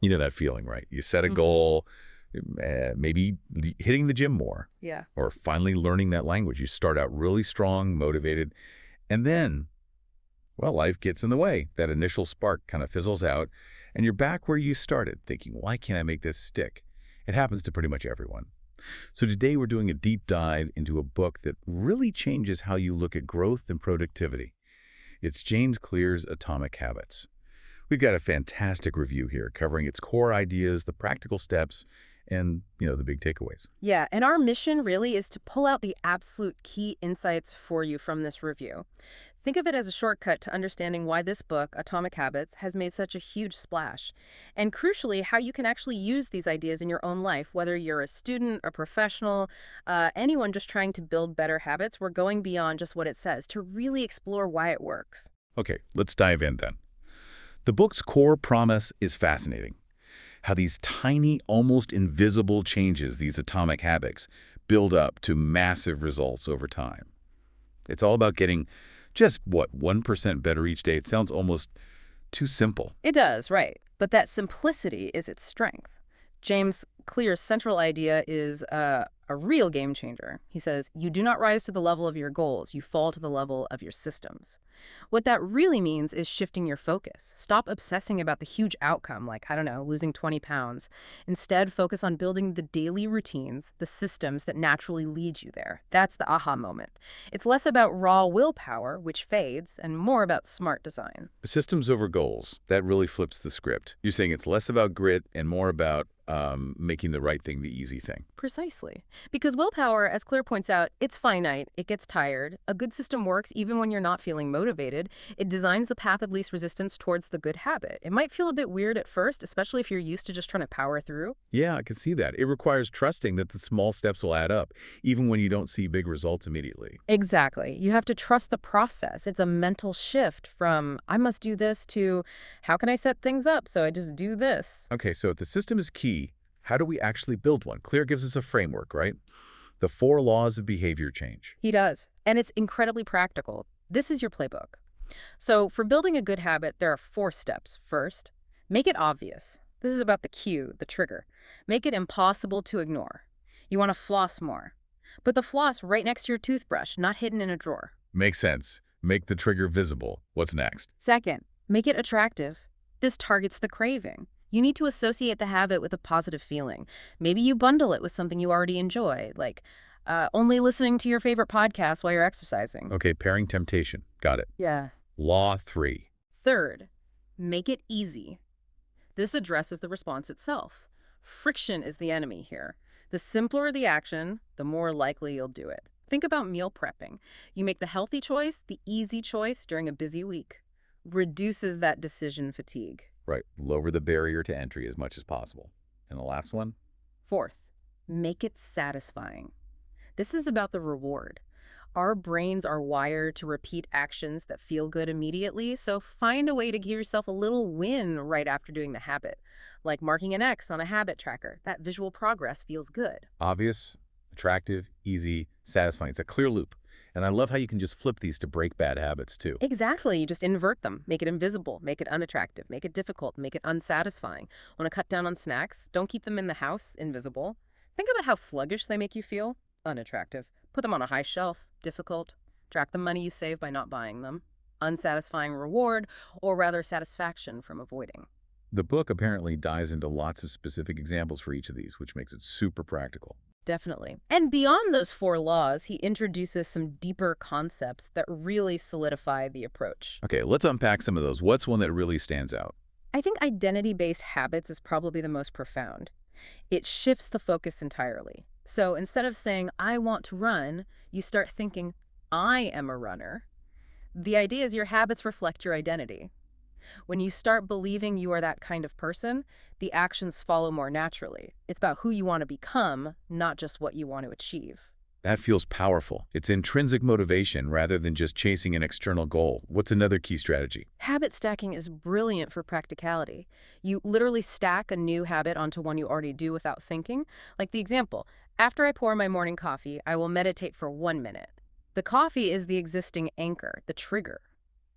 You know that feeling, right? You set a Hmm. goal, maybe hitting the gym more, Yeah. or finally learning that language. You start out really strong, motivated, and then, well, life gets in the way. That initial spark kind of fizzles out, and you're back where you started, thinking, why can't I make this stick? It happens to pretty much everyone. So today we're doing a deep dive into a book that really changes how you look at growth and productivity. It's James Clear's Atomic Habits. We've got a fantastic review here covering its core ideas, the practical steps, and, the big takeaways. Yeah, and our mission really is to pull out the absolute key insights for you from this review. Think of it as a shortcut to understanding why this book, Atomic Habits, has made such a huge splash. And crucially, how you can actually use these ideas in your own life, whether you're a student, a professional, anyone just trying to build better habits. We're going beyond just what it says to really explore why it works. Okay, let's dive in then. The book's core promise is fascinating. How these tiny, almost invisible changes, these atomic habits, build up to massive results over time. It's all about getting just, 1% better each day. It sounds almost too simple. It does, right. But that simplicity is its strength. James Clear's central idea is a real game changer. He says, you do not rise to the level of your goals, you fall to the level of your systems. What that really means is shifting your focus. Stop obsessing about the huge outcome, like, I don't know, losing 20 pounds. Instead, focus on building the daily routines, the systems that naturally lead you there. That's the aha moment. It's less about raw willpower, which fades, and more about smart design. Systems over goals, that really flips the script. You're saying it's less about grit and more about making the right thing the easy thing. Precisely. Because willpower, as Claire points out, it's finite, it gets tired. A good system works even when you're not feeling motivated. It designs the path of least resistance towards the good habit. It might feel a bit weird at first, especially if you're used to just trying to power through. Yeah, I can see that. It requires trusting that the small steps will add up, even when you don't see big results immediately. Exactly. You have to trust the process. It's a mental shift from, I must do this, to, how can I set things up so I just do this? Okay, so if the system is key, how do we actually build one? Clear gives us a framework, right? The 4 laws of behavior change. He does. And it's incredibly practical. This is your playbook. So, for building a good habit, there are 4 steps. First, make it obvious. This is about the cue, the trigger. Make it impossible to ignore. You want to floss more. Put the floss right next to your toothbrush, not hidden in a drawer. Makes sense. Make the trigger visible. What's next? Second, make it attractive. This targets the craving. You need to associate the habit with a positive feeling. Maybe you bundle it with something you already enjoy, like only listening to your favorite podcast while you're exercising. Okay, pairing temptation. Got it. Yeah. Law 3. Third, make it easy. This addresses the response itself. Friction is the enemy here. The simpler the action, the more likely you'll do it. Think about meal prepping. You make the healthy choice, the easy choice during a busy week. Reduces that decision fatigue. Right. Lower the barrier to entry as much as possible. And the last one? Fourth, make it satisfying. This is about the reward. Our brains are wired to repeat actions that feel good immediately, so find a way to give yourself a little win right after doing the habit, like marking an X on a habit tracker. That visual progress feels good. Obvious, attractive, easy, satisfying. It's a clear loop. And I love how you can just flip these to break bad habits, too. Exactly, you just invert them. Make it invisible, make it unattractive, make it difficult, make it unsatisfying. Want to cut down on snacks? Don't keep them in the house, invisible. Think about how sluggish they make you feel, unattractive. Put them on a high shelf, difficult. Track the money you save by not buying them. Unsatisfying reward, or rather satisfaction from avoiding. The book apparently dives into lots of specific examples for each of these, which makes it super practical. Definitely. And beyond those 4 laws, he introduces some deeper concepts that really solidify the approach. Okay, let's unpack some of those. What's one that really stands out? I think identity-based habits is probably the most profound. It shifts the focus entirely. So instead of saying, I want to run, you start thinking, I am a runner. The idea is your habits reflect your identity. When you start believing you are that kind of person, the actions follow more naturally. It's about who you want to become, not just what you want to achieve. That feels powerful. It's intrinsic motivation rather than just chasing an external goal. What's another key strategy? Habit stacking is brilliant for practicality. You literally stack a new habit onto one you already do without thinking. Like the example, after I pour my morning coffee, I will meditate for 1 minute. The coffee is the existing anchor, the trigger.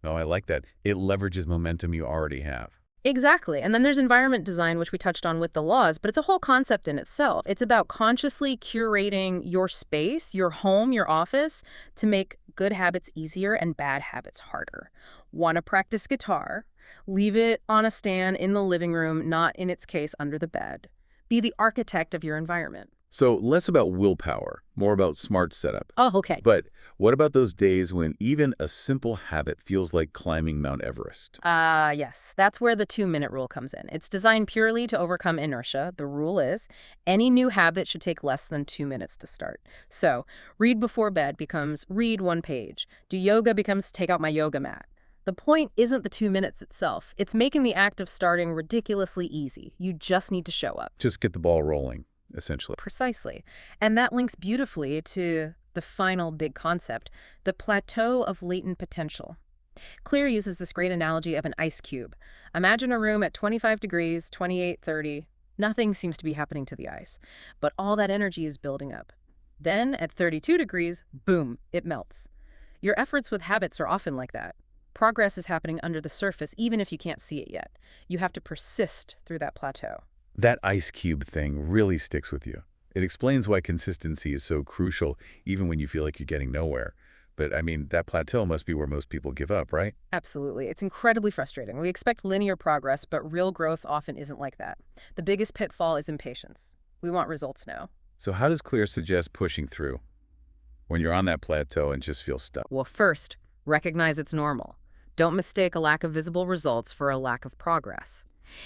Oh, I like that. It leverages momentum you already have. Exactly. And then there's environment design, which we touched on with the laws, but it's a whole concept in itself. It's about consciously curating your space, your home, your office, to make good habits easier and bad habits harder. Want to practice guitar? Leave it on a stand in the living room, not in its case under the bed. Be the architect of your environment. So less about willpower, more about smart setup. Oh, okay. But what about those days when even a simple habit feels like climbing Mount Everest? Yes, that's where the 2-minute rule comes in. It's designed purely to overcome inertia. The rule is any new habit should take less than 2 minutes to start. So, read before bed becomes read 1 page. Do yoga becomes take out my yoga mat. The point isn't the 2 minutes itself. It's making the act of starting ridiculously easy. You just need to show up. Just get the ball rolling, essentially. Precisely. And that links beautifully to the final big concept, the plateau of latent potential. Clear uses this great analogy of an ice cube. Imagine a room at 25 degrees, 28, 30. Nothing seems to be happening to the ice, but all that energy is building up. Then, at 32 degrees, boom, it melts. Your efforts with habits are often like that. Progress is happening under the surface, even if you can't see it yet. You have to persist through that plateau. That ice cube thing really sticks with you. It explains why consistency is so crucial, even when you feel like you're getting nowhere. But, I mean, that plateau must be where most people give up, right? Absolutely. It's incredibly frustrating. We expect linear progress, but real growth often isn't like that. The biggest pitfall is impatience. We want results now. So how does Clear suggest pushing through when you're on that plateau and just feel stuck? Well, first, recognize it's normal. Don't mistake a lack of visible results for a lack of progress.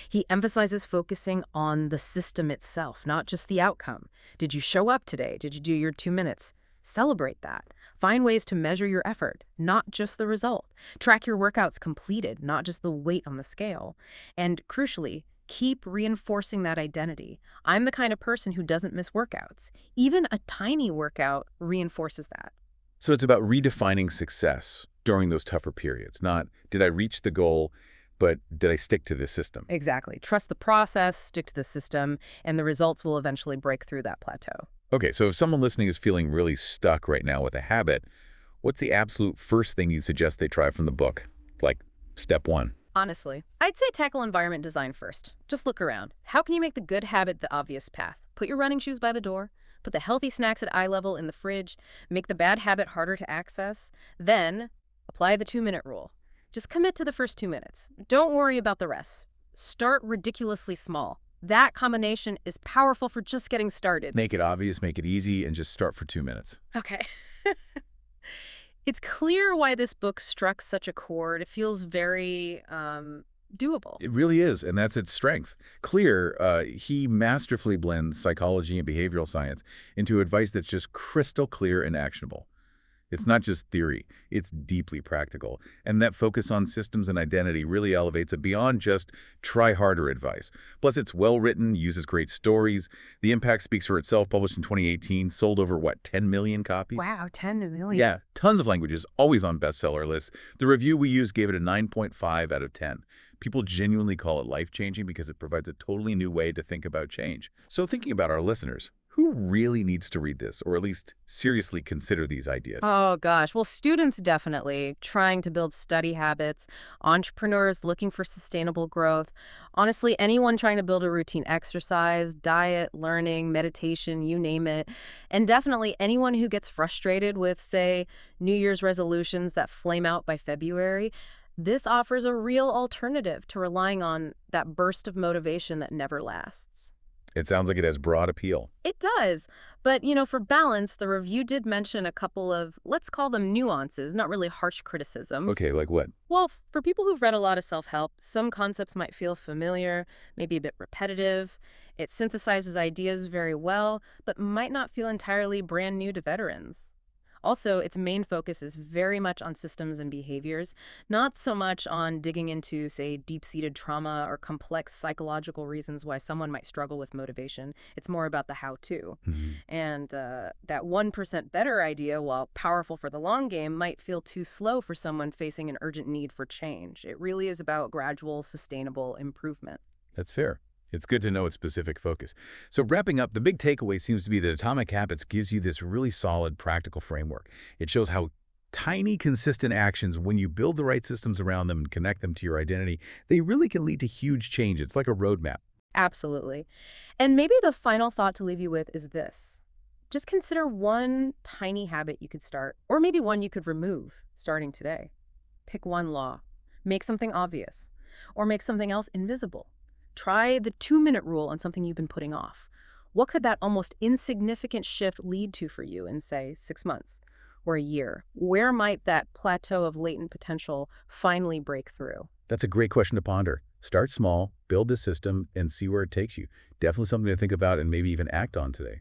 He emphasizes focusing on the system itself, not just the outcome. Did you show up today? Did you do your 2 minutes? Celebrate that. Find ways to measure your effort, not just the result. Track your workouts completed, not just the weight on the scale. And crucially, keep reinforcing that identity. I'm the kind of person who doesn't miss workouts. Even a tiny workout reinforces that. So it's about redefining success during those tougher periods, not did I reach the goal, but did I stick to this system? Exactly. Trust the process, stick to the system, and the results will eventually break through that plateau. Okay, so if someone listening is feeling really stuck right now with a habit, what's the absolute first thing you suggest they try from the book? Like, step one. Honestly, I'd say tackle environment design first. Just look around. How can you make the good habit the obvious path? Put your running shoes by the door. Put the healthy snacks at eye level in the fridge. Make the bad habit harder to access. Then, apply the 2-minute rule. Just commit to the first 2 minutes. Don't worry about the rest. Start ridiculously small. That combination is powerful for just getting started. Make it obvious, make it easy, and just start for 2 minutes. Okay. It's clear why this book struck such a chord. It feels very doable. It really is, and that's its strength. Clear, he masterfully blends psychology and behavioral science into advice that's just crystal clear and actionable. It's not just theory, it's deeply practical. And that focus on systems and identity really elevates it beyond just try harder advice. Plus, it's well-written, uses great stories. The impact speaks for itself, published in 2018, sold over, what, 10 million copies? Wow, 10 million. Yeah, tons of languages, always on bestseller lists. The review we used gave it a 9.5 out of 10. People genuinely call it life-changing because it provides a totally new way to think about change. So thinking about our listeners, who really needs to read this, or at least seriously consider these ideas? Oh, gosh. Well, students definitely trying to build study habits, entrepreneurs looking for sustainable growth. Honestly, anyone trying to build a routine exercise, diet, learning, meditation, you name it. And definitely anyone who gets frustrated with, say, New Year's resolutions that flame out by February. This offers a real alternative to relying on that burst of motivation that never lasts. It sounds like it has broad appeal. It does. But, for balance, the review did mention a couple of, let's call them nuances, not really harsh criticisms. Okay, like what? Well, for people who've read a lot of self-help, some concepts might feel familiar, maybe a bit repetitive. It synthesizes ideas very well, but might not feel entirely brand new to veterans. Also, its main focus is very much on systems and behaviors, not so much on digging into, say, deep-seated trauma or complex psychological reasons why someone might struggle with motivation. It's more about the how-to. And that 1% better idea, while powerful for the long game, might feel too slow for someone facing an urgent need for change. It really is about gradual, sustainable improvement. That's fair. It's good to know its specific focus. So wrapping up, the big takeaway seems to be that Atomic Habits gives you this really solid practical framework. It shows how Tiny, consistent actions, when you build the right systems around them and connect them to your identity, they really can lead to huge change. It's like a roadmap. Absolutely. And maybe the final thought to leave you with is this. Just consider one tiny habit you could start, or maybe one you could remove starting today. Pick one law. Make something obvious, or make something else invisible. Try the 2-minute rule on something you've been putting off. What could that almost insignificant shift lead to for you in, say, 6 months or a year? Where might that plateau of latent potential finally break through? That's a great question to ponder. Start small, build the system, and see where it takes you. Definitely something to think about and maybe even act on today.